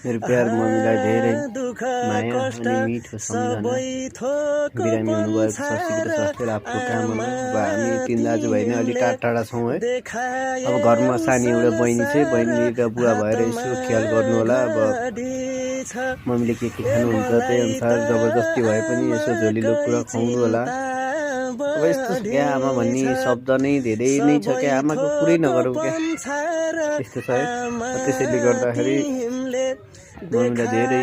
मेरो प्यार मम्मीलाई धेरै माया अनि मिठो सम्झना। बिरामी हुनुभएको शशीको स्वास्थ्य लाभको काममा अब हामी तीन दाजुभाइ नै अलिक टाढा छौँ है। अब घरमा सानी एउटा बहिनी छ, बहिनीका बुवा भएर यसो ख्याल गर्नु होला। अब मम्मीले के खानुहुन्छ त्यही अनुसार जबरजस्ती भए पनि यसो झोलिलो कुरा खुवाउनु होला। अब यस्तो छ क्या आमा भन्ने शब्द नै धेरै नै छ क्या, आमाको कुरै नगरौँ क्या, यस्तो छ है। त्यसैले गर्दाखेरि मम्मीलाई धेरै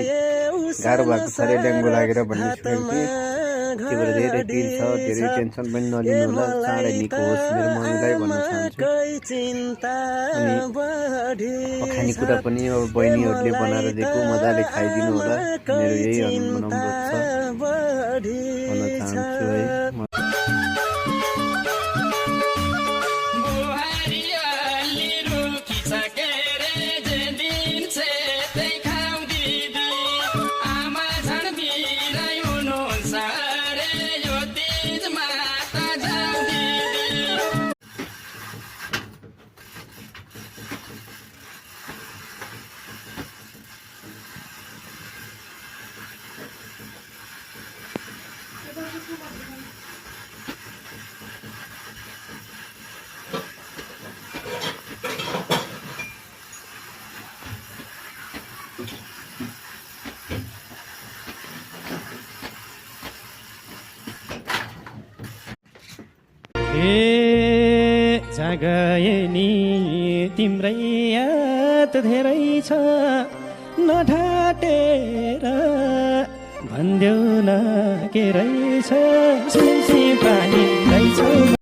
गाह्रो भएको छ अरे, ल्याङ्गो लागेर भन्ने सुनेको थिएँ। त्यो भएर धेरै पिर छ, धेरै टेन्सन पनि नलिनु होला, चाँडै निको होस् मेरो मम्मीलाई भन्न चाहन्छु। अनि खानेकुरा पनि अब बहिनीहरूले बनाएर दिएको मजाले खाइदिनु होला, मेरो यही अनुरोध छ भन्न चाहन्छु है। जागए नि तिम्रै याद धेरै छ, नढाटेर भन्देऊ न के रहेछ, पानी रहेछ।